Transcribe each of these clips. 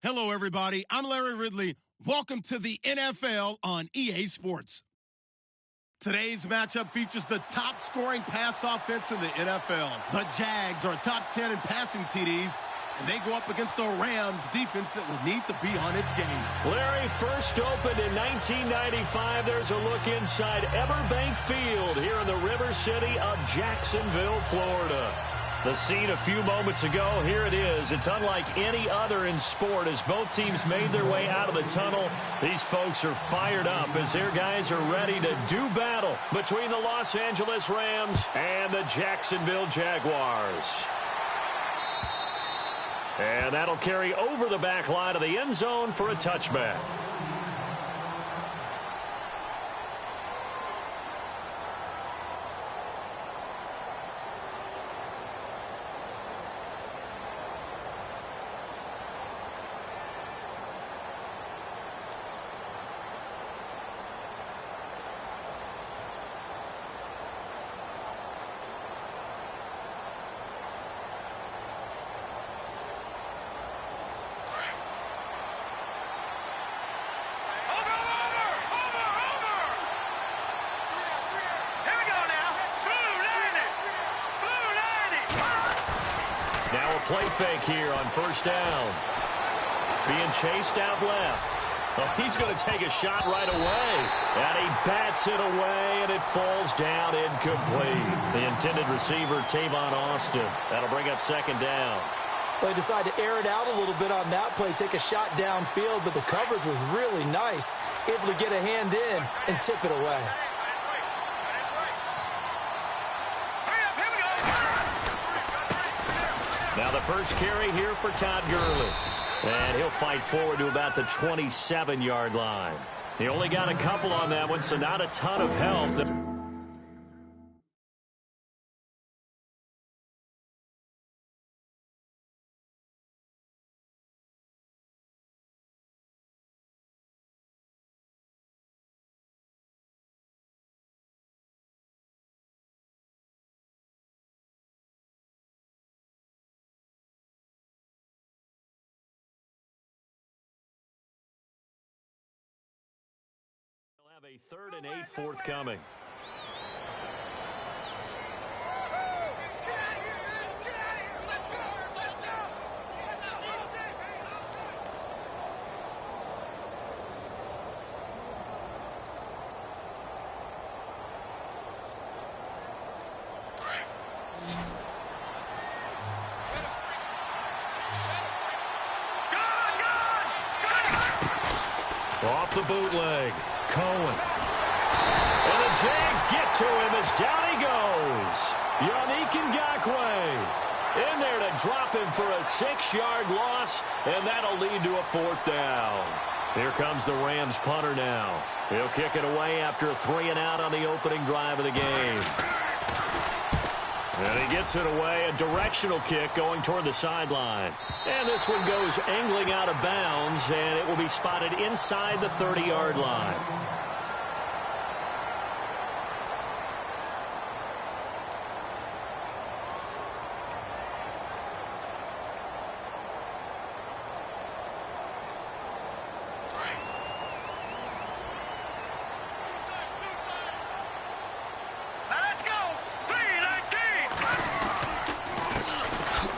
Hello, everybody. I'm Larry Ridley. Welcome to the NFL on EA Sports. Today's matchup features the top-scoring pass offense in the NFL. The Jags are top 10 in passing TDs, and they go up against the Rams defense that will need to be on its game. Larry, first opened in 1995. There's a look inside Everbank Field here in the River City of Jacksonville, Florida. The scene a few moments ago, here it is. It's unlike any other in sport as both teams made their way out of the tunnel. These folks are fired up as their guys are ready to do battle between the Los Angeles Rams and the Jacksonville Jaguars. And that'll carry over the back line of the end zone for a touchback. Now a play fake here on first down. Being chased out left. Oh, he's going to take a shot right away. And he bats it away, and it falls down incomplete. The intended receiver, Tavon Austin. That'll bring up second down. Well, he decided to air it out a little bit on that play, take a shot downfield, but the coverage was really nice. Able to get a hand in and tip it away. Now the first carry here for Todd Gurley. And he'll fight forward to about the 27-yard line. He only got a couple on that one, so not a ton of help. Have a 3rd and 8 forthcoming. Off the bootleg. Cohen. And the Jags get to him as down he goes. Yannick Ngakoue in there to drop him for a 6-yard loss, and that'll lead to a 4th down. Here comes the Rams punter now. He'll kick it away after a 3-and-out on the opening drive of the game. And he gets it away, a directional kick going toward the sideline. And this one goes angling out of bounds, and it will be spotted inside the 30-yard line.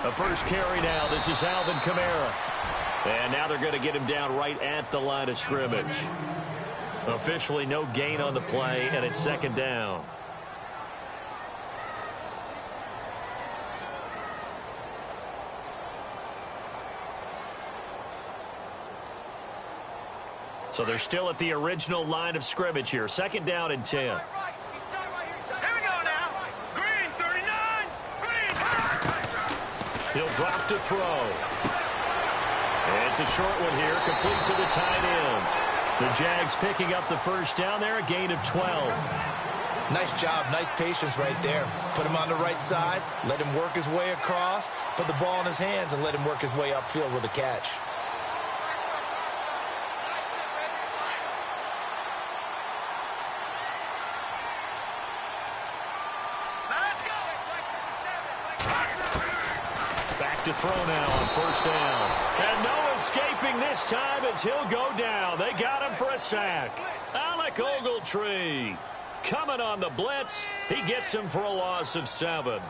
The first carry now. This is Alvin Kamara. And now they're going to get him down right at the line of scrimmage. Officially no gain on the play, and it's 2nd down. So they're still at the original line of scrimmage here. 2nd down and 10. He'll drop to throw. And it's a short one here, complete to the tight end. The Jags picking up the first down there, a gain of 12. Nice job, nice patience right there. Put him on the right side, let him work his way across, put the ball in his hands, and let him work his way upfield with a catch. To throw now on first down. And no escaping this time as he'll go down. They got him for a sack. Alec Ogletree coming on the blitz. He gets him for a loss of 7.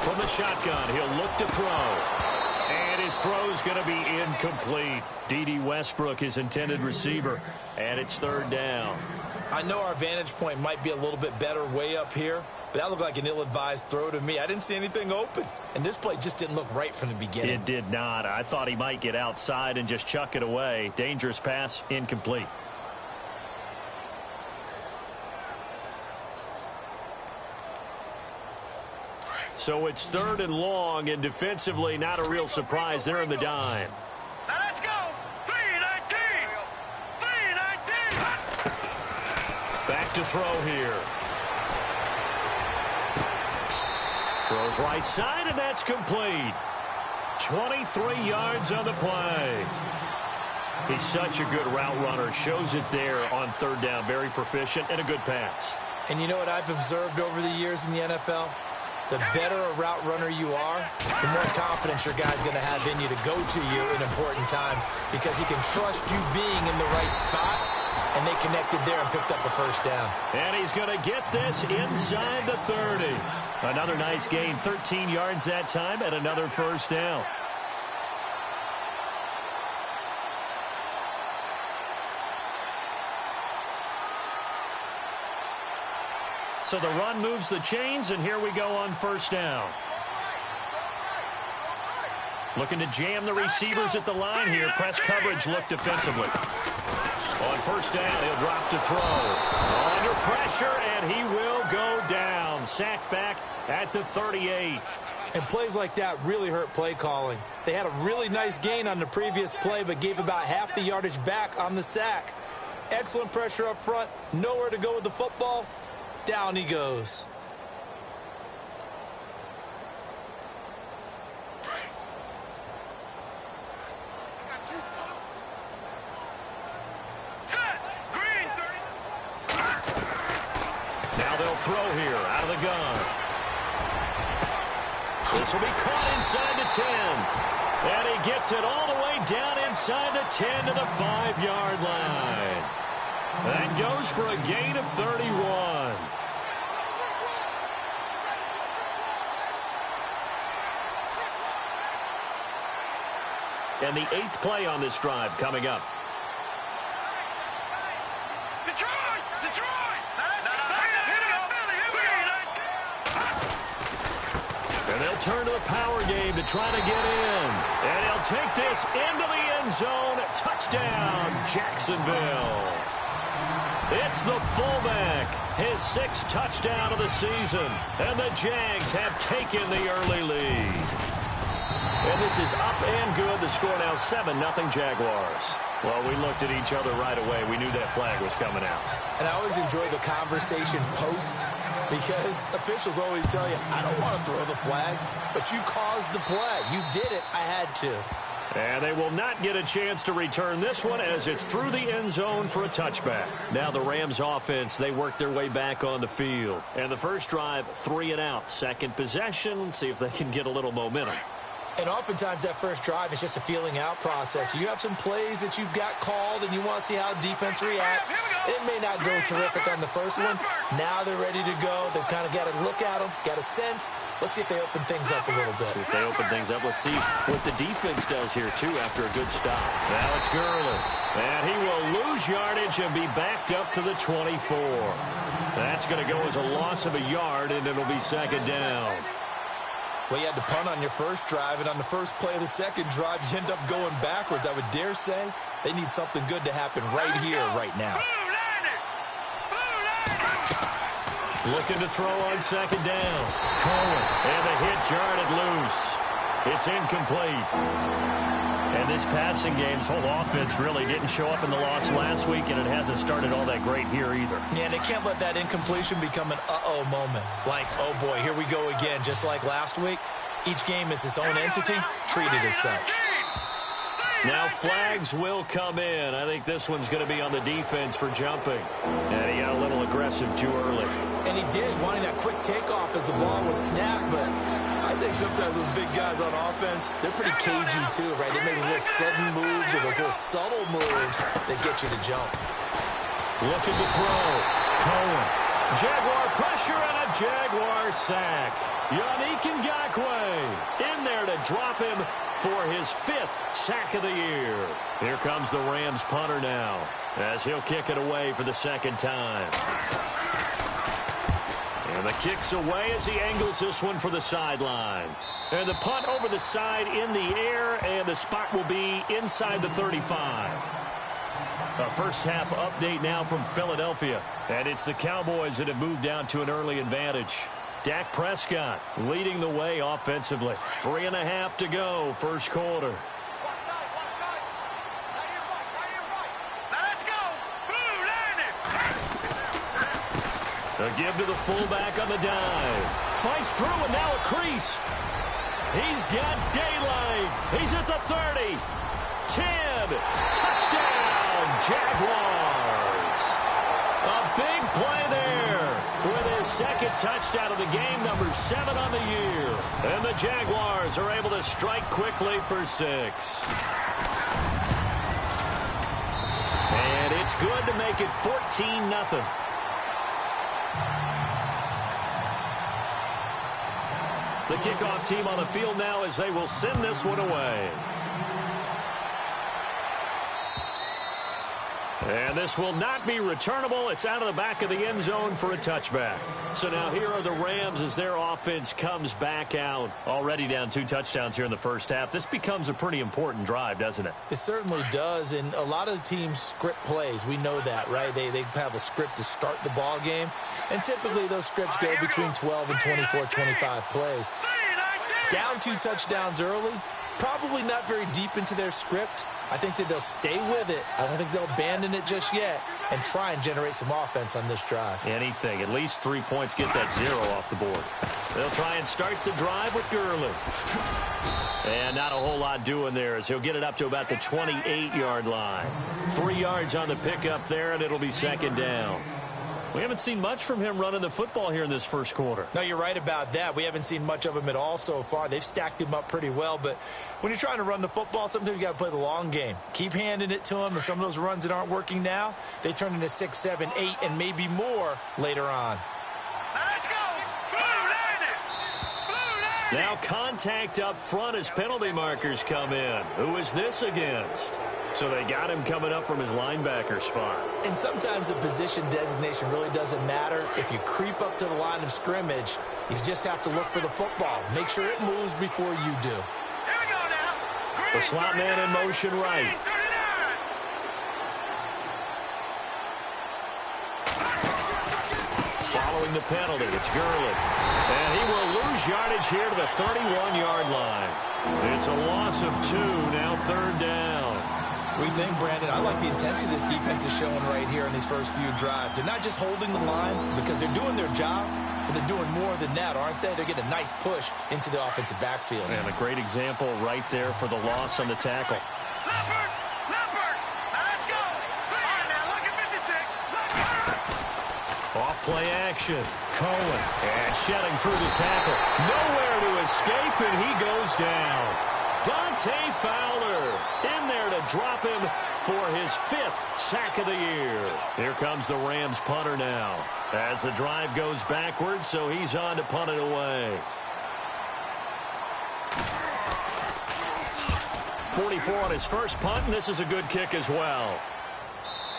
From the shotgun, he'll look to throw. And his throw's going to be incomplete. D.D. Westbrook, his intended receiver, and it's 3rd down. I know our vantage point might be a little bit better way up here, but that looked like an ill-advised throw to me. I didn't see anything open, and this play just didn't look right from the beginning. It did not. I thought he might get outside and just chuck it away. Dangerous pass, incomplete. So it's 3rd and long, and defensively not a real surprise there in the dime. Now let's go. 3-19. 3-19. Back to throw here. Throws right side, and that's complete. 23 yards on the play. He's such a good route runner. Shows it there on 3rd down. Very proficient and a good pass. And you know what I've observed over the years in the NFL? The better a route runner you are, the more confidence your guy's going to have in you to go to you in important times because he can trust you being in the right spot, and they connected there and picked up a 1st down. And he's going to get this inside the 30. Another nice gain, 13 yards that time, and another 1st down. So the run moves the chains, and here we go on 1st down. Looking to jam the receivers at the line here. Press coverage look defensively. On 1st down, he'll drop to throw. Under pressure, and he will go down. Sacked back at the 38. And plays like that really hurt play calling. They had a really nice gain on the previous play, but gave about half the yardage back on the sack. Excellent pressure up front. Nowhere to go with the football. Down he goes. Now they'll throw here out of the gun. This will be caught inside the 10. And he gets it all the way down inside the 10 to the 5-yard line. That goes for a gain of 31. And the 8th play on this drive coming up. And they'll turn to the power game to try to get in. And he'll take this into the end zone. Touchdown, Jacksonville. It's the fullback, his 6th touchdown of the season. And the Jags have taken the early lead. And this is up and good. The score now 7-0 Jaguars. Well, we looked at each other right away. We knew that flag was coming out. And I always enjoy the conversation post because officials always tell you, I don't want to throw the flag, but you caused the play. You did it. I had to. And they will not get a chance to return this one as it's through the end zone for a touchback. Now the Rams offense, they work their way back on the field. And the first drive, 3 and out. Second possession, see if they can get a little momentum. And oftentimes that first drive is just a feeling out process. You have some plays that you've got called and you want to see how defense reacts. It may not go terrific on the first one. Now they're ready to go. They've kind of got to look at them, got a sense. Let's see if they open things up a little bit. See if they open things up. Let's see what the defense does here, too, after a good stop. Now it's Gurley. And he will lose yardage and be backed up to the 24. That's going to go as a loss of a yard, and it'll be 2nd down. Well, you had to punt on your first drive, and on the first play of the second drive, you end up going backwards. I would dare say they need something good to happen right here, right now. Looking to throw on 2nd down. Cohen, and the hit jarred it loose. It's incomplete. And this passing game's whole offense really didn't show up in the loss last week, and it hasn't started all that great here either. Yeah, they can't let that incompletion become an uh-oh moment. Like, oh boy, here we go again, just like last week. Each game is its own entity, treated as such. Now flags will come in. I think this one's going to be on the defense for jumping. And he got a little aggressive too early. And he did, wanting that quick takeoff as the ball was snapped. But I think sometimes those big guys on offense, they're pretty cagey too, right? They make those little sudden moves or those little subtle moves that get you to jump. Looking to throw. Cohen. Jaguar pressure and a Jaguar sack. Yannick Ngakoue in there to drop him for his 5th sack of the year. Here comes the Rams punter now as he'll kick it away for the 2nd time. And the kick's away as he angles this one for the sideline. And the punt over the side in the air, and the spot will be inside the 35. A first half update now from Philadelphia. And it's the Cowboys that have moved down to an early advantage. Dak Prescott leading the way offensively. 3.5 to go, first quarter. Let's go. Blue landed. A give to the fullback on the dive. Fights through and now a crease. He's got daylight. He's at the 30. 10. Touchdown, Jaguars. A big play there with his 2nd touchdown of the game, number 7 on the year. And the Jaguars are able to strike quickly for 6. And it's good to make it 14-0. The kickoff team on the field now as they will send this one away. And this will not be returnable. It's out of the back of the end zone for a touchback. So now here are the Rams as their offense comes back out. Already down 2 touchdowns here in the first half. This becomes a pretty important drive, doesn't it? It certainly does, and a lot of the teams script plays. We know that, right? They have a script to start the ball game, and typically those scripts go between 12 and 24, 25 plays. Down 2 touchdowns early, probably not very deep into their script. I think that they'll stay with it. I don't think they'll abandon it just yet and try and generate some offense on this drive. Anything. At least 3 points. Get that 0 off the board. They'll try and start the drive with Gurley. And not a whole lot doing there as he'll get it up to about the 28-yard line. 3 yards on the pickup there, and it'll be 2nd down. We haven't seen much from him running the football here in this first quarter. No, you're right about that. We haven't seen much of him at all so far. They've stacked him up pretty well, but when you're trying to run the football, sometimes you got to play the long game. Keep handing it to him, and some of those runs that aren't working now, they turn into 6, 7, 8, and maybe more later on. Let's go. Blue landed. Blue landed. Now contact up front as penalty markers come in. Who is this against? So they got him coming up from his linebacker spot. And sometimes the position designation really doesn't matter. If you creep up to the line of scrimmage, you just have to look for the football. Make sure it moves before you do. Here we go now. The slot man in motion right. 39. Following the penalty, it's Gurley. And he will lose yardage here to the 31-yard line. It's a loss of 2, now 3rd down. We think, Brandon, I like the intensity this defense is showing right here in these first few drives. They're not just holding the line because they're doing their job, but they're doing more than that, aren't they? They're getting a nice push into the offensive backfield. And a great example right there for the loss on the tackle. Leopard. Leopard. Now let's go. All right, now look at 56. Leopard. Off play action. Cohen. And shedding through the tackle. Nowhere to escape, and he goes down. Dante Fowler in there to drop him for his 5th sack of the year. Here comes the Rams punter now as the drive goes backwards, so he's on to punt it away. 44 on his first punt, and this is a good kick as well.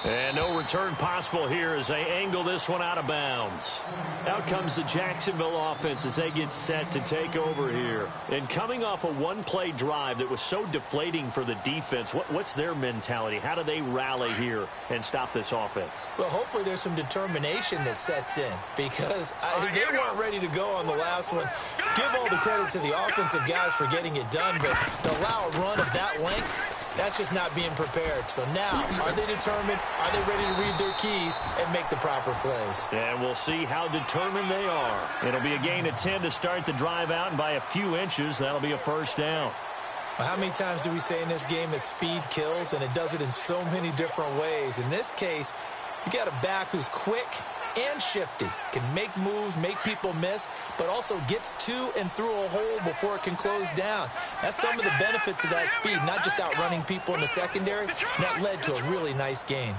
And no return possible here as they angle this one out of bounds. Out comes the Jacksonville offense as they get set to take over here. And coming off a one-play drive that was so deflating for the defense, what's their mentality? How do they rally here and stop this offense? Well, hopefully there's some determination that sets in because they weren't ready to go on the last one. Give all the credit to the offensive guys for getting it done, but to allow a run of that length, That's just not being prepared. So now, are they determined? Are they ready to read their keys and make the proper plays? And we'll see how determined they are. It'll be a gain of 10 to start the drive out, and by a few inches, that'll be a first down. Well, how many times do we say in this game that speed kills, and it does it in so many different ways? In this case, you got a back who's quick and shifty, can make moves, make people miss, but also gets to and through a hole before it can close down. That's some of the benefits of that speed, not just outrunning people in the secondary. And that led to a really nice gain.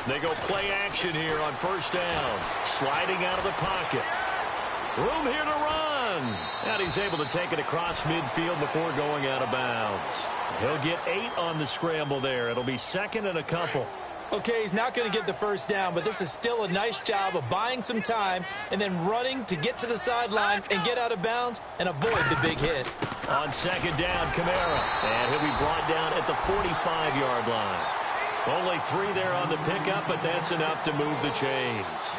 They go play action here on first down. Sliding out of the pocket. Room here to run. And he's able to take it across midfield before going out of bounds. He'll get 8 on the scramble there. It'll be second and a couple. Okay, he's not going to get the first down, but this is still a nice job of buying some time and then running to get to the sideline and get out of bounds and avoid the big hit. On second down, Kamara. And he'll be brought down at the 45-yard line. Only 3 there on the pickup, but that's enough to move the chains.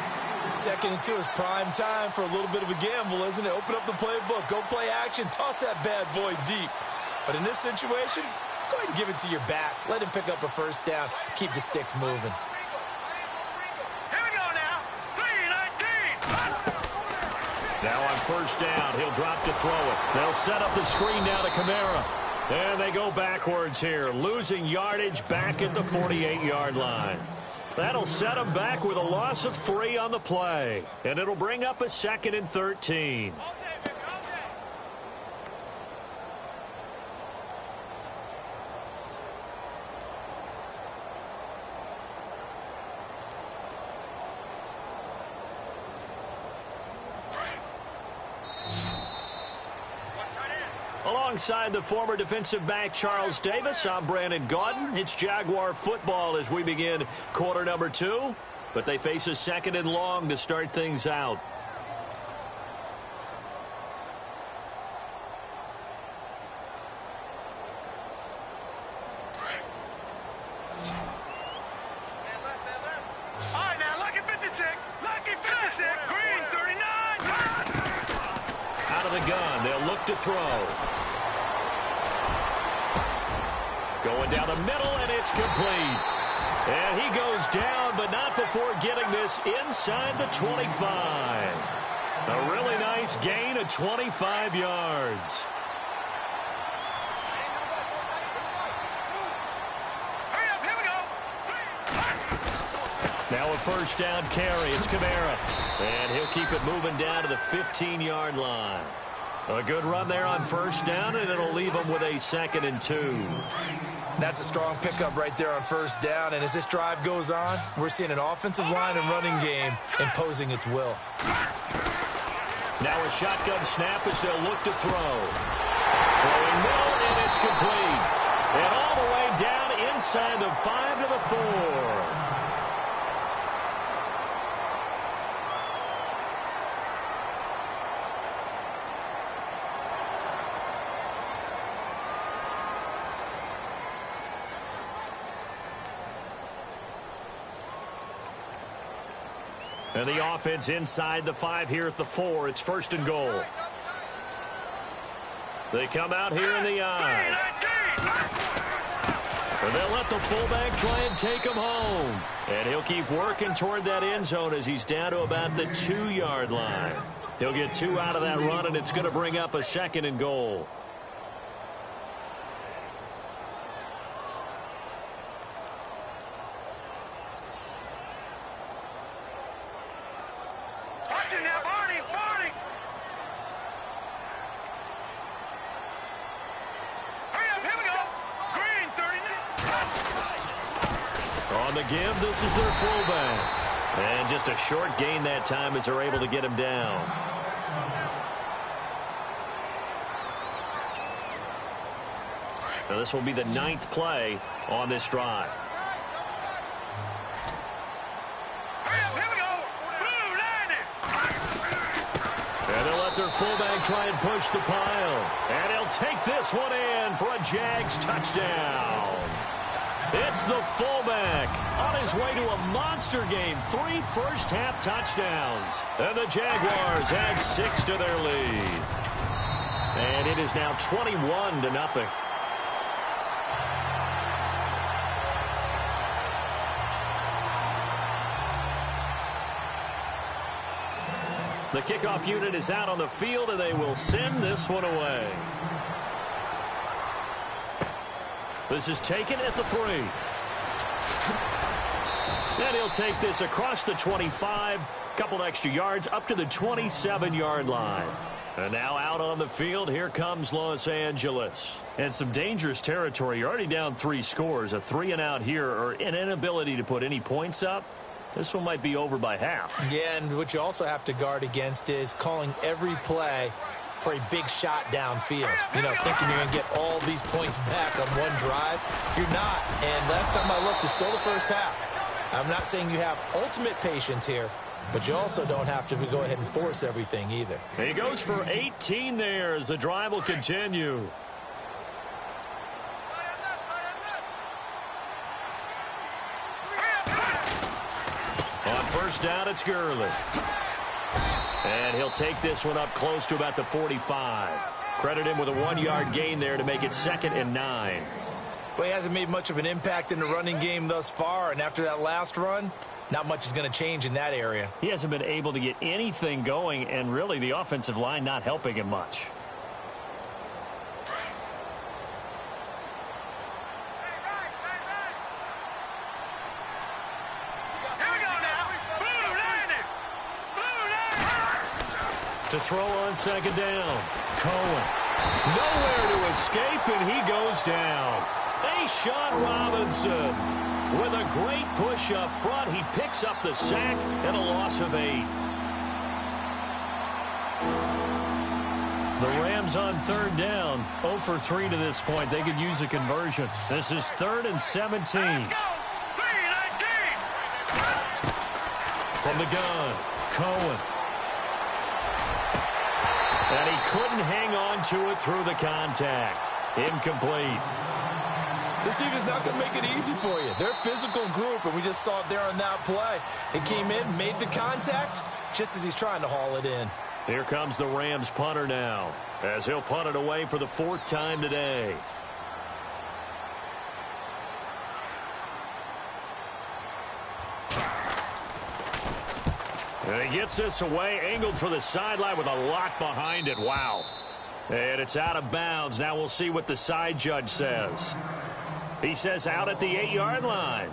2nd and 2 is prime time for a little bit of a gamble, isn't it? Open up the playbook, go play action, toss that bad boy deep. But in this situation, go ahead and give it to your back. Let him pick up a first down. Keep the sticks moving. Here we go now. 3-19. Now on first down, he'll drop to throw it. They'll set up the screen now to Kamara. And they go backwards here, losing yardage back at the 48-yard line. That'll set them back with a loss of 3 on the play. And it'll bring up a 2nd and 13. Alongside the former defensive back Charles Davis, I'm Brandon Gaudin. It's Jaguar football as we begin quarter number 2. But they face a 2nd and long to start things out. All right, now, lucky 56. Lucky 56. Green 39. Out of the gun, they'll look to throw. Going down the middle, and it's complete. And he goes down, but not before getting this inside the 25. A really nice gain of 25 yards. Hurry up, here we go. Now a first down carry. It's Kamara. And he'll keep it moving down to the 15-yard line. A good run there on first down, and it'll leave them with a 2nd and 2. That's a strong pickup right there on first down. And as this drive goes on, we're seeing an offensive line and running game imposing its will. Now a shotgun snap as they'll look to throw. Throwing middle, and it's complete. And all the way down inside the 5 to the 4. And the offense inside the 5 here at the 4. It's 1st and goal. They come out here in the eye. And they'll let the fullback try and take him home. And he'll keep working toward that end zone as he's down to about the 2-yard line. He'll get 2 out of that run, and it's going to bring up a 2nd and goal. On the give, this is their fullback. And just a short gain that time as they're able to get him down. Now this will be the 9th play on this drive. And they'll let their fullback try and push the pile. And he'll take this one in for a Jags touchdown. It's the fullback on his way to a monster game. 3 first-half touchdowns. And the Jaguars add 6 to their lead. And it is now 21-0. The kickoff unit is out on the field, and they will send this one away. This is taken at the 3. And he'll take this across the 25, couple extra yards up to the 27-yard line. And now out on the field, here comes Los Angeles. And some dangerous territory. You're already down 3 scores. A 3-and-out here, or an inability to put any points up. This one might be over by half. Yeah, and what you also have to guard against is calling every play for a big shot downfield. You know, thinking you're going to get all these points back on one drive. You're not. And last time I looked, it's still the first half. I'm not saying you have ultimate patience here, but you also don't have to go ahead and force everything either. He goes for 18 there as the drive will continue. On first down, it's Gurley. And he'll take this one up close to about the 45. Credit him with a 1-yard gain there to make it 2nd and 9. Well, he hasn't made much of an impact in the running game thus far, and after that last run, not much is going to change in that area. He hasn't been able to get anything going, and really the offensive line not helping him much. To throw on 2nd down. Cohen. Nowhere to escape, and he goes down. Sean Robinson with a great push up front. He picks up the sack and a loss of 8. The Rams on 3rd down. 0 for 3 to this point. They could use a conversion. This is 3rd and 17. Let's go. 3-19. From the gun, Cohen. And he couldn't hang on to it through the contact. Incomplete. This team is not going to make it easy for you. They're a physical group, and we just saw it there on that play. It came in, made the contact, just as he's trying to haul it in. Here comes the Rams punter now, as he'll punt it away for the 4th time today. And he gets this away, angled for the sideline with a lot behind it. Wow. And it's out of bounds. Now we'll see what the side judge says. He says out at the 8-yard line.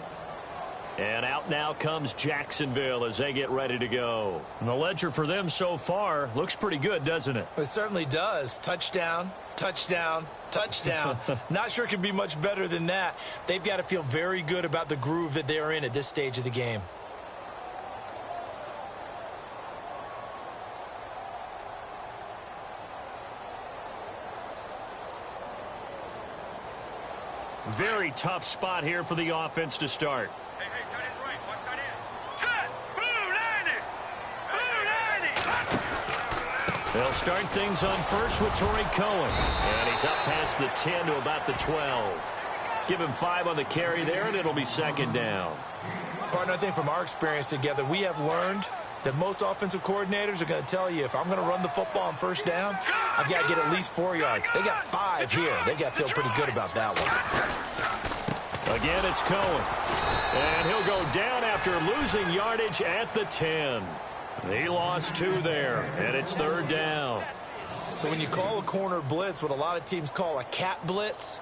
And out now comes Jacksonville as they get ready to go. And the ledger for them so far looks pretty good, doesn't it? It certainly does. Touchdown, touchdown, touchdown. Not sure it can be much better than that. They've got to feel very good about the groove that they're in at this stage of the game. Very tough spot here for the offense to start. Hey, tight end's right. Watch tight end. Set. Blue 90. They'll start things on first with Torrey Cohen. And he's up past the 10 to about the 12. Give him 5 on the carry there, and it'll be 2nd down. Partner, I think from our experience together, we have learned that most offensive coordinators are going to tell you, if I'm going to run the football on first down, I've got to get at least 4 yards. They got 5 here. They got to feel pretty good about that one. Again, it's Cohen. And he'll go down after losing yardage at the 10. He lost 2 there, and it's 3rd down. So when you call a corner blitz, what a lot of teams call a cat blitz,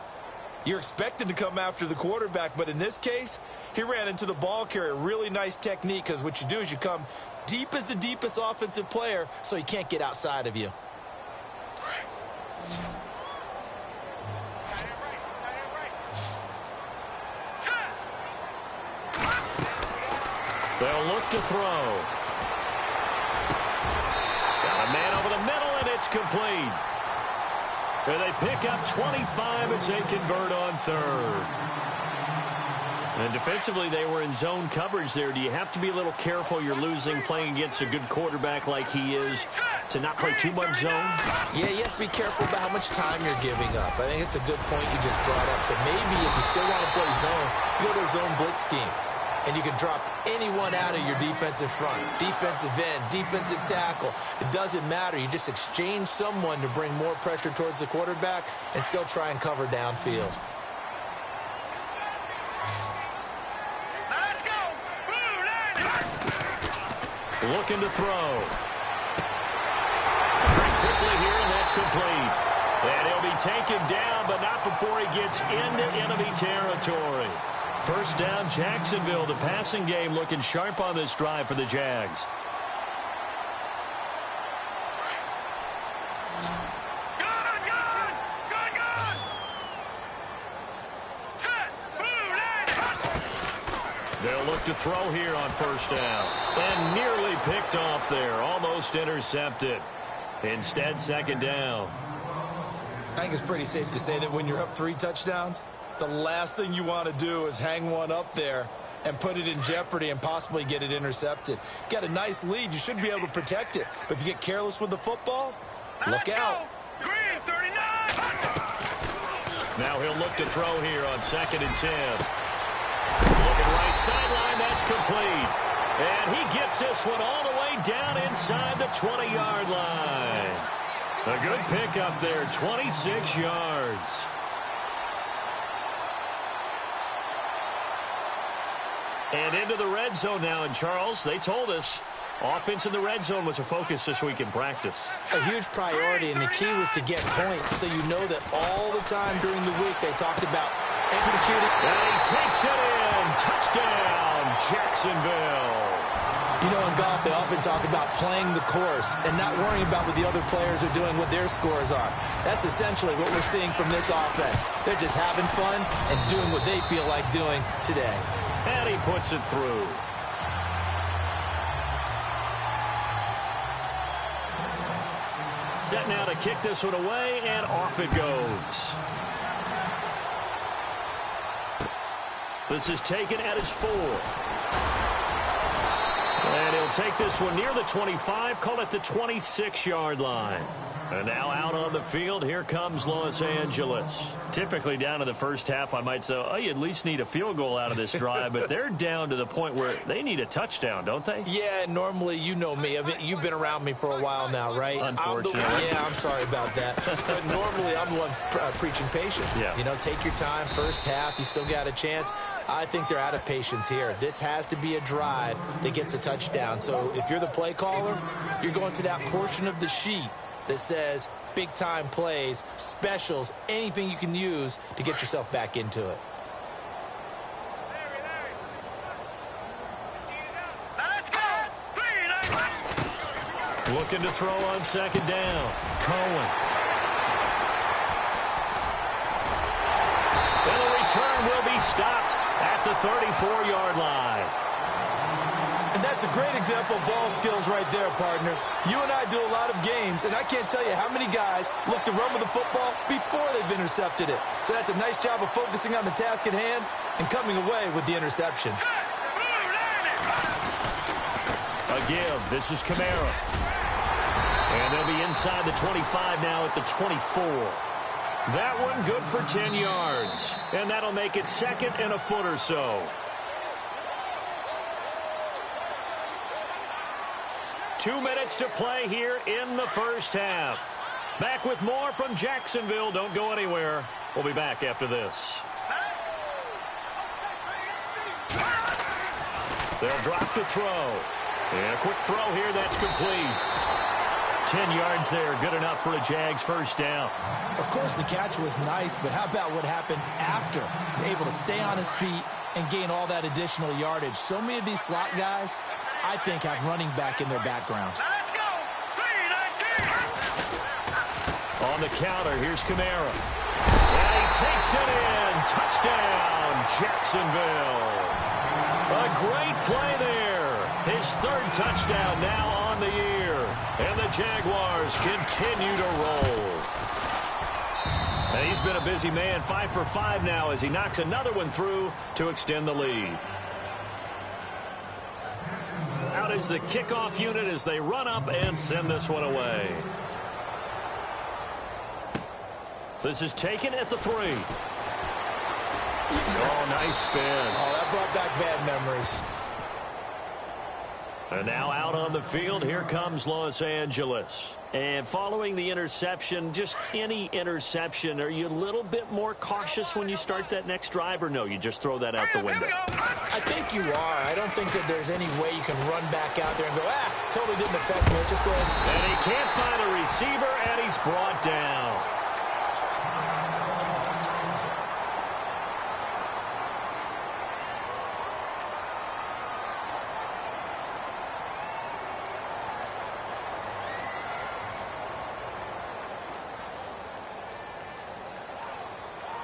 you're expected to come after the quarterback. But in this case, he ran into the ball carrier. Really nice technique, because what you do is you come deep as the deepest offensive player, so he can't get outside of you. They'll look to throw. Got a man over the middle, and it's complete. And they pick up 25 as they convert on 3rd. And defensively, they were in zone coverage there. Do you have to be a little careful? You're losing playing against a good quarterback like he is to not play too much zone? Yeah, you have to be careful about how much time you're giving up. I think it's a good point you just brought up. So maybe if you still want to play zone, you go to a zone blitz scheme. And you can drop anyone out of your defensive front. Defensive end, defensive tackle. It doesn't matter. You just exchange someone to bring more pressure towards the quarterback and still try and cover downfield. Let's go. Blue 90. Looking to throw. quickly here, and that's complete. And he'll be taken down, but not before he gets into enemy territory. First down, Jacksonville. The passing game looking sharp on this drive for the Jags. They'll look to throw here on first down. And nearly picked off there. Almost intercepted. Instead, second down. I think it's pretty safe to say that when you're up 3 touchdowns, the last thing you want to do is hang one up there and put it in jeopardy and possibly get it intercepted. You got a nice lead. You should be able to protect it. But if you get careless with the football, look out. Green, 39. Now he'll look to throw here on 2nd and 10. Looking right sideline, that's complete. And he gets this one all the way down inside the 20-yard line. A good pickup there, 26 yards. And into the red zone now. And, Charles, they told us offense in the red zone was a focus this week in practice. A huge priority, and the key was to get points so you know that all the time during the week they talked about executing. And he takes it in. Touchdown, Jacksonville. You know, in golf, they often talk about playing the course and not worrying about what the other players are doing, what their scores are. That's essentially what we're seeing from this offense. They're just having fun and doing what they feel like doing today. And he puts it through. Set now to kick this one away, and off it goes. This is taken at his 4. And he'll take this one near the 25, call it the 26-yard line. And now out on the field, here comes Los Angeles. Typically down to the first half, I might say, oh, you at least need a field goal out of this drive, but they're down to the point where they need a touchdown, don't they? Yeah, normally, you know me. I mean, you've been around me for a while now, right? Unfortunately. I'm sorry about that. But normally, I'm the one preaching patience. Yeah. You know, take your time. First half, you still got a chance. I think they're out of patience here. This has to be a drive that gets a touchdown. So if you're the play caller, you're going to that portion of the sheet that says big-time plays, specials, anything you can use to get yourself back into it. Let's go. Looking to throw on 2nd down. Cohen. And the return will be stopped at the 34-yard line. And that's a great example of ball skills right there, partner. You and I do a lot of games, and I can't tell you how many guys look to run with the football before they've intercepted it. So that's a nice job of focusing on the task at hand and coming away with the interception. A give. This is Kamara. And they'll be inside the 25 now at the 24. That one good for 10 yards. And that'll make it 2nd and a foot or so. 2 minutes to play here in the first half. Back with more from Jacksonville. Don't go anywhere. We'll be back after this. They'll drop the throw. And a quick throw here. That's complete. 10 yards there. Good enough for a Jags first down. Of course, the catch was nice, but how about what happened after? Able to stay on his feet and gain all that additional yardage. So many of these slot guys, I think, have running back in their background. Let's go. 3-19. On the counter, here's Kamara. And he takes it in. Touchdown, Jacksonville. A great play there. His 3rd touchdown now on the year. And the Jaguars continue to roll. And he's been a busy man, 5 for 5 now as he knocks another one through to extend the lead. Out is the kickoff unit as they run up and send this one away. This is taken at the 3. Oh, nice spin. Oh, that brought back bad memories. And now out on the field, here comes Los Angeles. And following the interception, just any interception, are you a little bit more cautious when you start that next drive, or no, you just throw that out the window? I think you are. I don't think that there's any way you can run back out there and go, totally didn't affect me. Just go ahead. And he can't find a receiver, and he's brought down.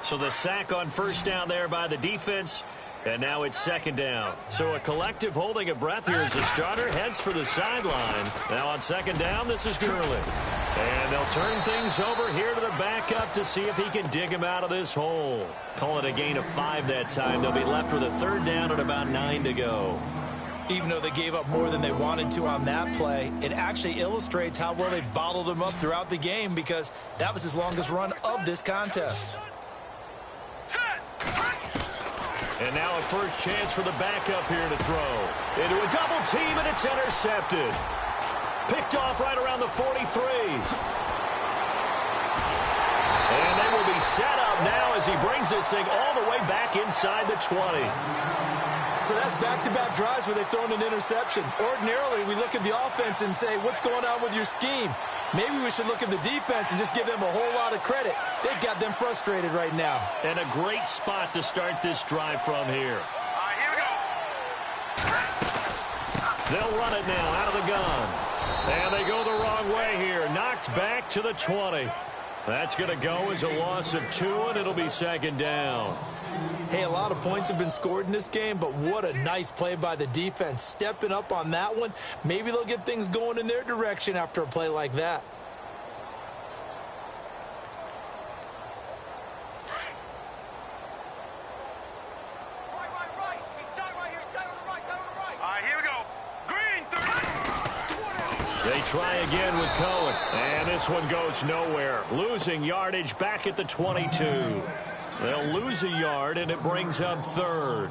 So the sack on first down there by the defense, and now it's second down. So a collective holding of breath here as the starter heads for the sideline. Now on second down, this is Gurley. And they'll turn things over here to the backup to see if he can dig him out of this hole. Call it a gain of 5 that time. They'll be left with a third down and about 9 to go. Even though they gave up more than they wanted to on that play, it actually illustrates how well they bottled him up throughout the game because that was his longest run of this contest. And now a first chance for the backup here to throw. Into a double team, and it's intercepted. Picked off right around the 43. And they will be set up now as he brings this thing all the way back inside the 20. So that's back-to-back drives where they've thrown an interception. Ordinarily, we look at the offense and say, what's going on with your scheme? Maybe we should look at the defense and just give them a whole lot of credit. They've got them frustrated right now. And a great spot to start this drive from here. All right, here we go. They'll run it now out of the gun. And they go the wrong way here. Knocked back to the 20. That's going to go as a loss of 2, and it'll be second down. Hey, a lot of points have been scored in this game, but what a nice play by the defense. Stepping up on that one, maybe they'll get things going in their direction after a play like that. Right. He's tight right here. He's tight on the right. Tight on the right. All right, here we go. Green, 30. They try again with Cohen. And this one goes nowhere. Losing yardage back at the 22. They'll lose a yard, and it brings up third.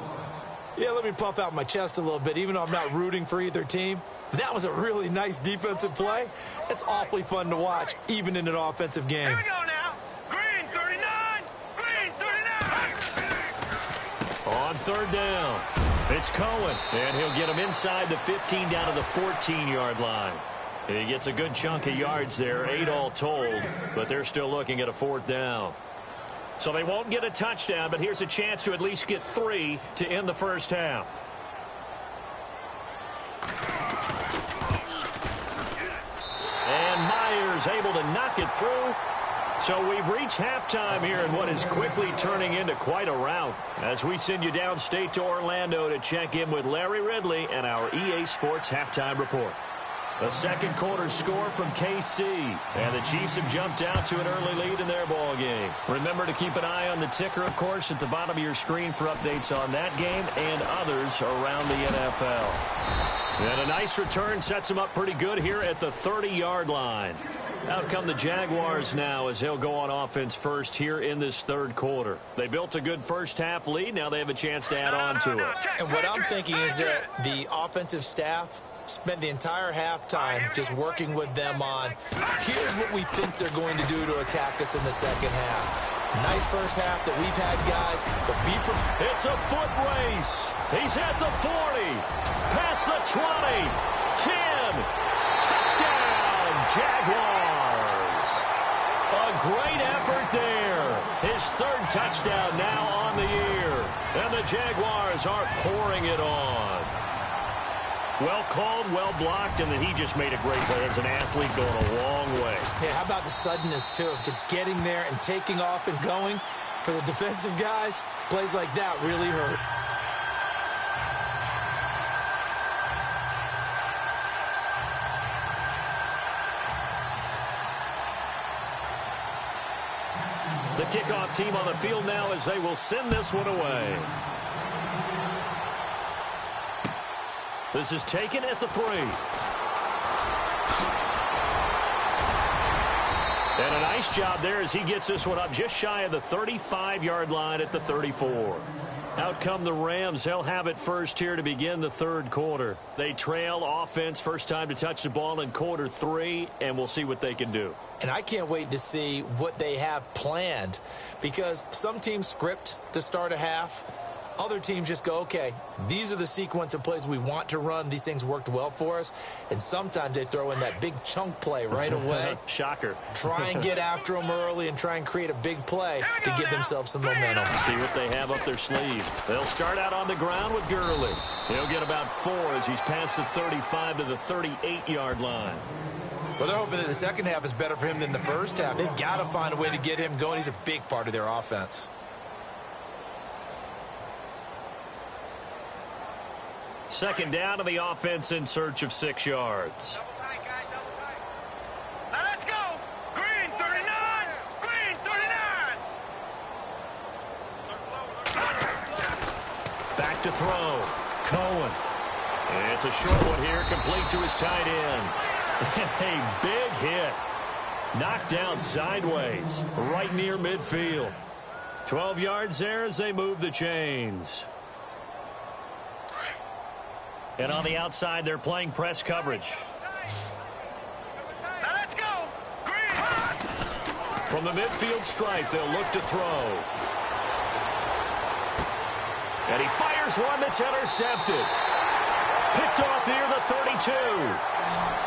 Yeah, let me puff out my chest a little bit, even though I'm not rooting for either team. That was a really nice defensive play. It's awfully fun to watch, even in an offensive game. Here we go now. Green, 39. Green, 39. On third down, it's Cohen, and he'll get him inside the 15 down to the 14-yard line. He gets a good chunk of yards there, 8 all told, but they're still looking at a fourth down. So they won't get a touchdown, but here's a chance to at least get 3 to end the first half. And Myers able to knock it through. So we've reached halftime here in what is quickly turning into quite a rout as we send you downstate to Orlando to check in with Larry Ridley and our EA Sports Halftime Report. A second quarter score from KC, and the Chiefs have jumped out to an early lead in their ball game. Remember to keep an eye on the ticker, of course, at the bottom of your screen for updates on that game and others around the NFL. And a nice return sets them up pretty good here at the 30-yard line. Out come the Jaguars now as they'll go on offense first here in this third quarter. They built a good first half lead. Now they have a chance to add on to it. And what I'm thinking is that the offensive staff spent the entire halftime just working with them on, here's what we think they're going to do to attack us in the second half. Nice first half that we've had, guys, but be prepared. It's a foot race. He's at the 40, past the 20, 10, touchdown, Jaguars. A great effort there. His third touchdown now on the year, and the Jaguars are pouring it on. Well called, well blocked, and then he just made a great play. As an athlete going a long way. Yeah, how about the suddenness, too, of just getting there and taking off and going? For the defensive guys, plays like that really hurt. The kickoff team on the field now as they will send this one away. This is taken at the 3. And a nice job there as he gets this one up just shy of the 35-yard line at the 34. Out come the Rams. They'll have it first here to begin the third quarter. They trail offense, first time to touch the ball in quarter 3, and we'll see what they can do. And I can't wait to see what they have planned, because some teams script to start a half. Other teams just go, okay, these are the sequence of plays we want to run. These things worked well for us. And sometimes they throw in that big chunk play right away. Shocker. Try and get after them early and try and create a big play to give themselves some momentum. See what they have up their sleeve. They'll start out on the ground with Gurley. He'll get about 4 as he's past the 35 to the 38-yard line. Well, they're hoping that the second half is better for him than the first half. They've got to find a way to get him going. He's a big part of their offense. Second down to the offense in search of 6 yards. Double tight, guys, double tight. Now let's go. Green 39. Green 39. Back to throw. Cohen. It's a short one here, complete to his tight end. A big hit. Knocked down sideways, right near midfield. 12 yards there as they move the chains. And on the outside, they're playing press coverage. Now let's go. Green. From the midfield stripe, they'll look to throw. And he fires one that's intercepted. Picked off near the 32.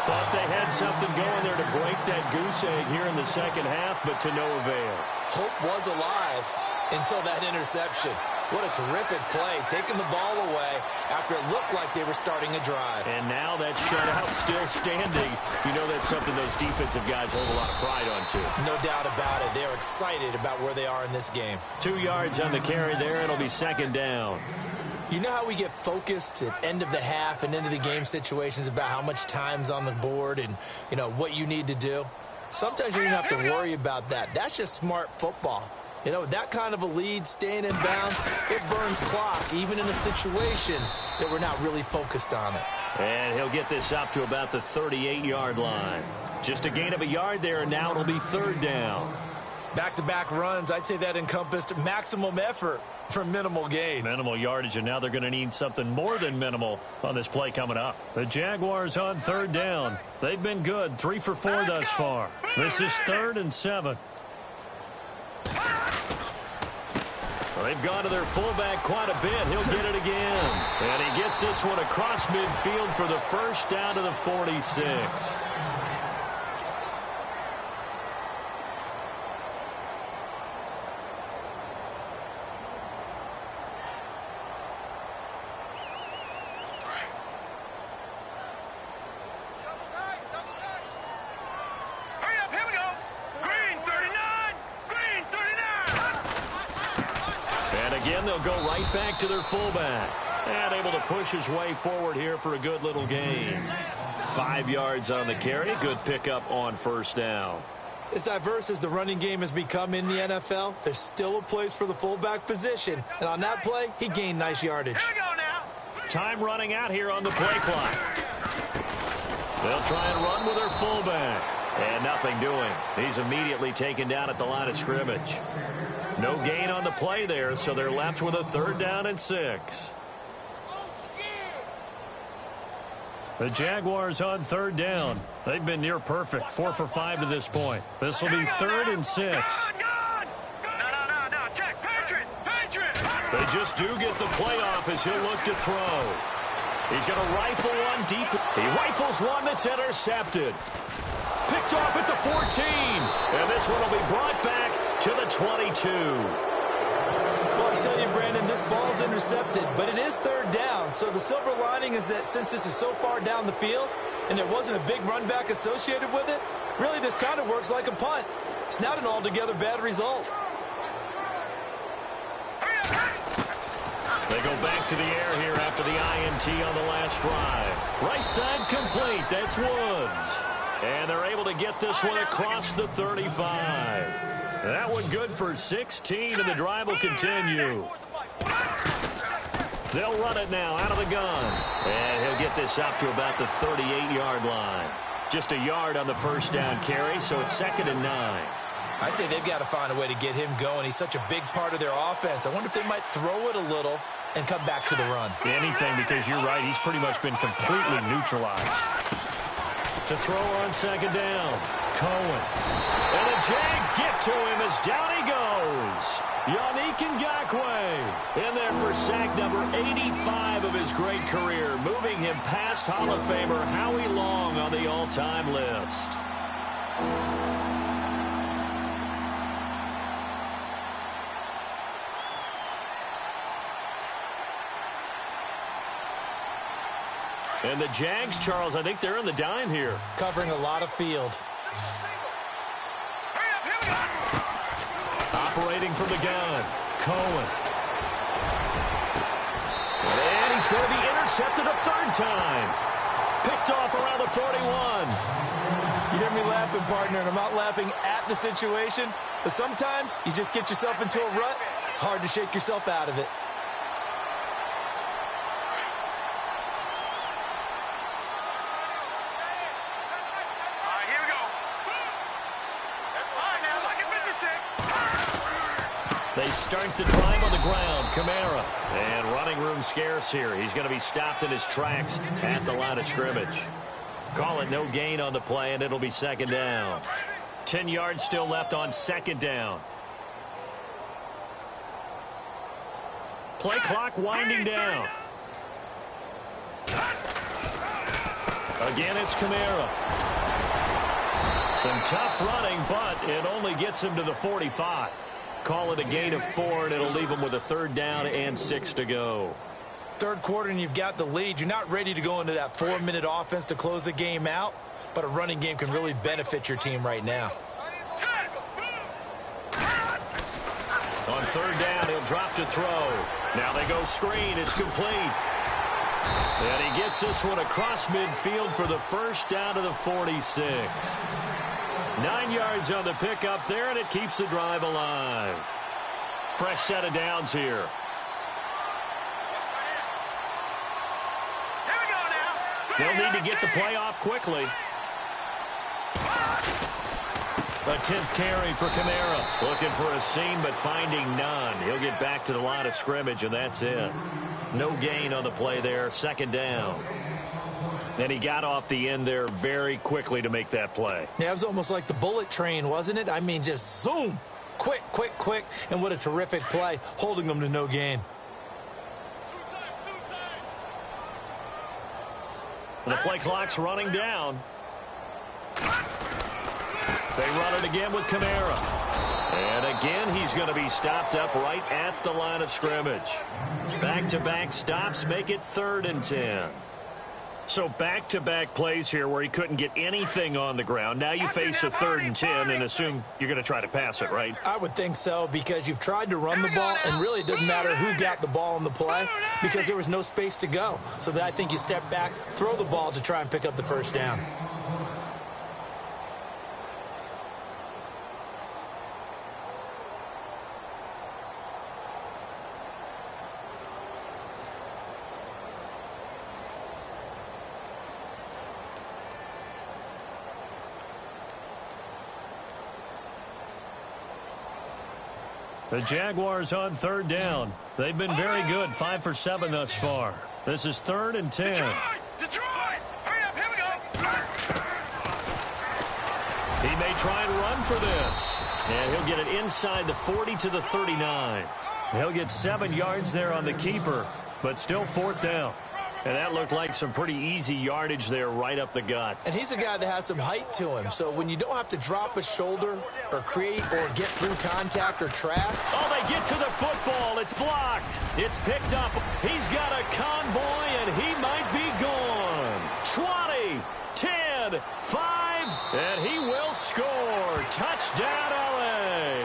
Thought they had something going there to break that goose egg here in the second half, but to no avail. Hope was alive until that interception. What a terrific play, taking the ball away after it looked like they were starting a drive. And now that shutout still standing. You know that's something those defensive guys hold a lot of pride on, too. No doubt about it. They're excited about where they are in this game. 2 yards on the carry there. It'll be second down. You know how we get focused at end of the half and into the game situations about how much time's on the board and, you know, what you need to do? Sometimes you don't have to worry about that. That's just smart football. You know, that kind of a lead, staying in bounds, it burns clock, even in a situation that we're not really focused on it. And he'll get this up to about the 38-yard line. Just a gain of a yard there, and now it'll be third down. Back-to-back runs, I'd say that encompassed maximum effort for minimal gain. Minimal yardage, and now they're going to need something more than minimal on this play coming up. The Jaguars on third down. They've been good, 3 for 4 thus far. This is 3rd and 7. Well, they've gone to their fullback quite a bit. He'll get it again. And he gets this one across midfield for the first down to the 46. They'll go right back to their fullback. And able to push his way forward here for a good little gain. 5 yards on the carry. Good pickup on first down. As diverse as the running game has become in the NFL, there's still a place for the fullback position. And on that play, he gained nice yardage. Here we go now. Time running out here on the play clock. They'll try and run with their fullback. And nothing doing. He's immediately taken down at the line of scrimmage. No gain on the play there, so they're left with a 3rd down and 6. The Jaguars on 3rd down. They've been near perfect, 4 for 5 to this point. This will be 3rd and 6. No, check. Patriot. They just do get the play off as he'll look to throw. He's going to rifle one deep. He rifles one that's intercepted. Picked off at the 14. And this one will be brought back to the 22. Well, I tell you, Brandon, this ball's intercepted, but it is 3rd down. So the silver lining is that since this is so far down the field and there wasn't a big run back associated with it, really this kind of works like a punt. It's not an altogether bad result. They go back to the air here after the INT on the last drive. Right side complete. That's Woods. And they're able to get this one across the 35. That one good for 16, and the drive will continue. They'll run it now out of the gun. And he'll get this up to about the 38-yard line. Just a yard on the first down carry, so it's 2nd and 9. I'd say they've got to find a way to get him going. He's such a big part of their offense. I wonder if they might throw it a little and come back to the run. Anything, because you're right. He's pretty much been completely neutralized. To throw on 2nd down. Cohen. And the Jags get to him as down he goes. Yannick Ngakoue in there for sack number 85 of his great career, moving him past Hall of Famer Howie Long on the all-time list. And the Jags, Charles, I think they're in the dime here. Covering a lot of field. Operating from the gun, Cohen. And he's going to be intercepted a third time. Picked off around the 41. You hear me laughing, partner, and I'm not laughing at the situation, but sometimes you just get yourself into a rut. It's hard to shake yourself out of it. They start the drive on the ground. Kamara. And running room scarce here. He's going to be stopped in his tracks at the line of scrimmage. Call it no gain on the play, and it'll be second down. 10 yards still left on second down. Play clock winding down. Again, it's Kamara. Some tough running, but it only gets him to the 45. Call it a gain of 4, and it'll leave them with a third down and 6 to go. Third quarter, and you've got the lead. You're not ready to go into that 4-minute offense to close the game out, but a running game can really benefit your team right now. On third down, he'll drop to throw. Now they go screen. It's complete. And he gets this one across midfield for the first down to the 46. 9 yards on the pickup there, and it keeps the drive alive. Fresh set of downs here. They'll need to get the play off quickly. A 10th carry for Kamara. Looking for a seam, but finding none. He'll get back to the line of scrimmage, and that's it. No gain on the play there. Second down. And he got off the end there very quickly to make that play. Yeah, it was almost like the bullet train, wasn't it? I mean, just zoom. Quick, quick, quick. And what a terrific play, holding them to no gain. The play clock's running down. They run it again with Kamara. And again, he's going to be stopped up right at the line of scrimmage. Back-to-back stops make it 3rd and 10. So back-to-back plays here where he couldn't get anything on the ground. Now you face a 3rd and 10 and assume you're going to try to pass it, right? I would think so, because you've tried to run the ball, and really it doesn't matter who got the ball on the play because there was no space to go. So I think you step back, throw the ball to try and pick up the first down. The Jaguars on third down. They've been very good, 5 for 7 thus far. This is 3rd and 10. Detroit! Hurry up, here we go! He may try and run for this. And he'll get it inside the 40 to the 39. He'll get 7 yards there on the keeper, but still 4th down. And that looked like some pretty easy yardage there right up the gut. And he's a guy that has some height to him. So when you don't have to drop a shoulder or create or get through contact or trap. Oh, they get to the football. It's blocked. It's picked up. He's got a convoy, and he might be gone. 20, 10, 5, and he will score. Touchdown, L.A.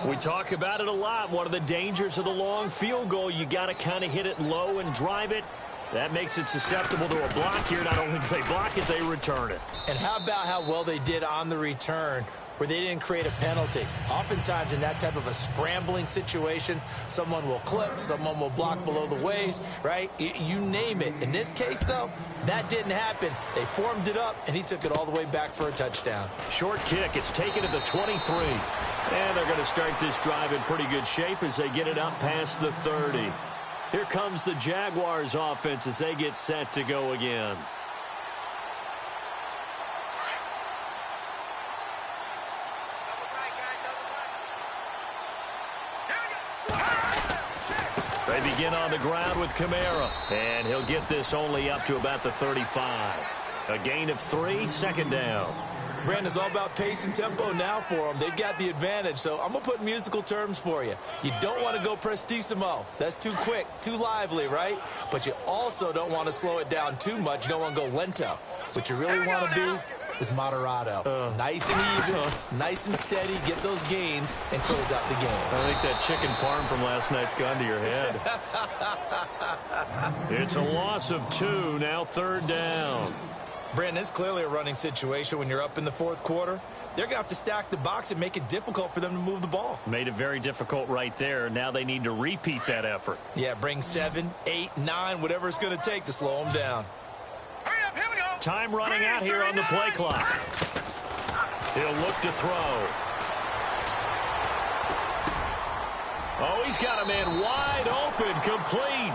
We talk about it a lot. One of the dangers of the long field goal, you got to kind of hit it low and drive it. That makes it susceptible to a block here. Not only do they block it, they return it. And how about how well they did on the return, where they didn't create a penalty. Oftentimes in that type of a scrambling situation, someone will clip, someone will block below the waist, right? You name it. In this case, though, that didn't happen. They formed it up, and he took it all the way back for a touchdown. Short kick. It's taken to the 23. And they're going to start this drive in pretty good shape as they get it up past the 30. Here comes the Jaguars offense as they get set to go again. They begin on the ground with Kamara, and he'll get this only up to about the 35. A gain of 3, second down. Brandon's all about pace and tempo now for them. They've got the advantage, so I'm going to put musical terms for you. You don't want to go prestissimo. That's too quick, too lively, right? But you also don't want to slow it down too much. You don't want to go lento. What you really want to be is moderato. Nice and even, nice and steady, get those gains, and close out the game. I think that chicken parm from last night's gone to your head. It's a loss of 2, now third down. Brandon, it's clearly a running situation when you're up in the fourth quarter. They're going to have to stack the box and make it difficult for them to move the ball. Made it very difficult right there. Now they need to repeat that effort. Yeah, bring 7, 8, 9, whatever it's going to take to slow them down. Hurry up, here we go. Time running out here on the play clock. He'll look to throw. Oh, he's got a man wide open, complete.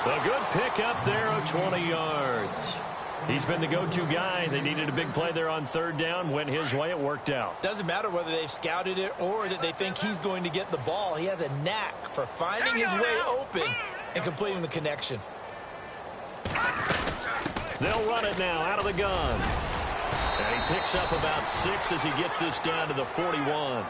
A good pick up there of 20 yards. He's been the go-to guy. They needed a big play there on third down. Went his way. It worked out. Doesn't matter whether they've scouted it or that they think he's going to get the ball. He has a knack for finding his way open and completing the connection. They'll run it now out of the gun. And he picks up about 6 as he gets this down to the 41.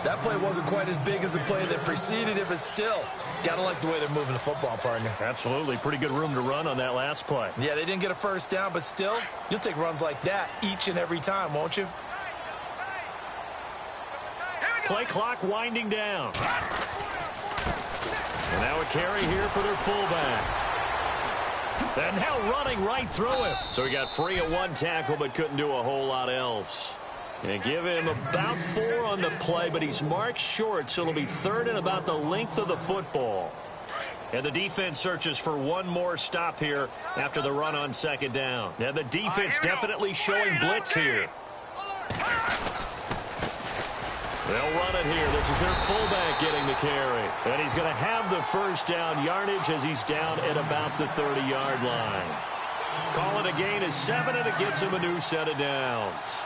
That play wasn't quite as big as the play that preceded it, but still, got to like the way they're moving the football, partner. Absolutely. Pretty good room to run on that last play. Yeah, they didn't get a first down, but still, you'll take runs like that each and every time, won't you? Play clock winding down. And now a carry here for their fullback. And now running right through him. So he got free at 1 tackle, but couldn't do a whole lot else. Going to give him about 4 on the play, but he's marked short, so it'll be third and about the length of the football. And the defense searches for one more stop here after the run on second down. Now the defense definitely showing blitz here. They'll run it here. This is their fullback getting the carry. And he's going to have the first down yardage as he's down at about the 30-yard line. Call it a gain of 7, and it gets him a new set of downs.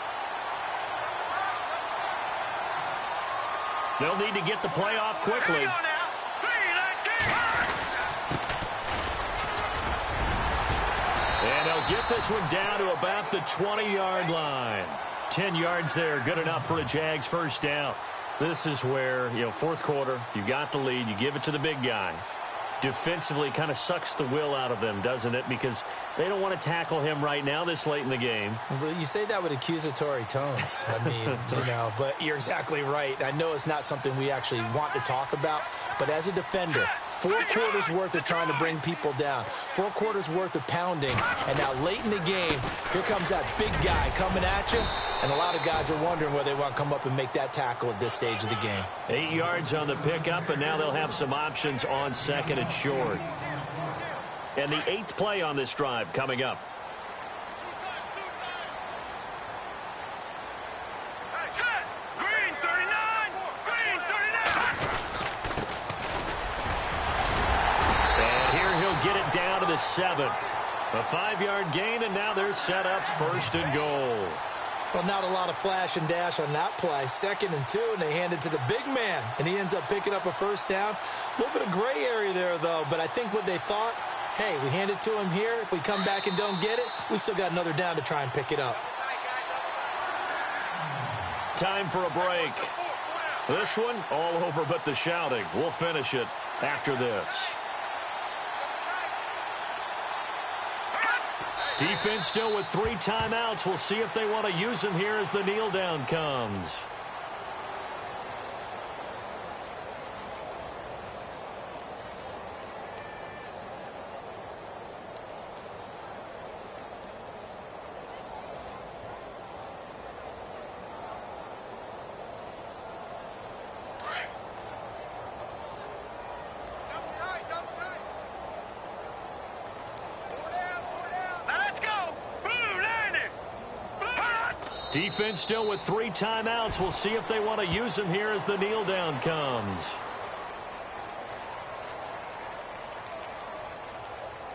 They'll need to get the play off quickly. And they'll get this one down to about the 20-yard line. 10 yards there, good enough for a Jags first down. This is where, fourth quarter, you got the lead, you give it to the big guy. Defensively kind of sucks the will out of them, doesn't it? Because they don't want to tackle him right now this late in the game. Well, you say that with accusatory tones. I mean, but you're exactly right. I know it's not something we actually want to talk about, but as a defender, 4 quarters worth of trying to bring people down, 4 quarters worth of pounding, and now late in the game, here comes that big guy coming at you, and a lot of guys are wondering whether they want to come up and make that tackle at this stage of the game. 8 yards on the pickup, and now they'll have some options on second and short. And the 8th play on this drive coming up. Green 39! Green 39! And here he'll get it down to the 7. A 5-yard gain, and now they're set up first and goal. Well, not a lot of flash and dash on that play. 2nd and 2, and they hand it to the big man, and he ends up picking up a first down. A little bit of gray area there, though, but I think what they thought, hey, we hand it to him here. If we come back and don't get it, we still got another down to try and pick it up. Time for a break. This one, all over but the shouting. We'll finish it after this. Defense still with 3 timeouts. We'll see if they want to use them here as the kneel down comes. Defense still with 3 timeouts. We'll see if they want to use them here as the kneel down comes.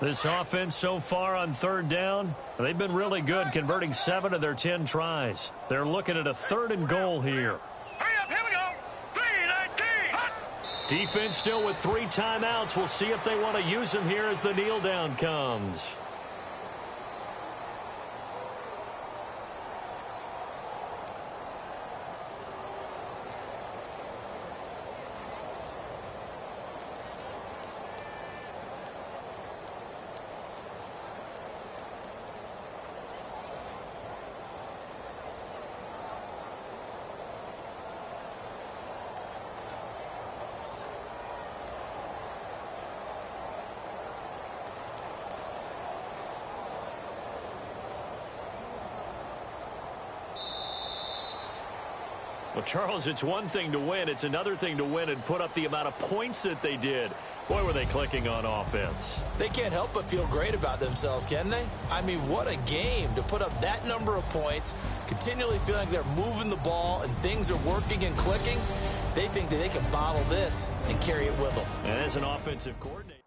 This offense so far on third down, they've been really good, converting 7 of their 10 tries. They're looking at a 3rd and goal here. Hurry up, here we go. 319. Defense still with 3 timeouts. We'll see if they want to use them here as the kneel down comes. Well, Charles, it's one thing to win. It's another thing to win and put up the amount of points that they did. Boy, were they clicking on offense. They can't help but feel great about themselves, can they? I mean, what a game to put up that number of points, continually feeling like they're moving the ball and things are working and clicking. They think that they can bottle this and carry it with them. And as an offensive coordinator.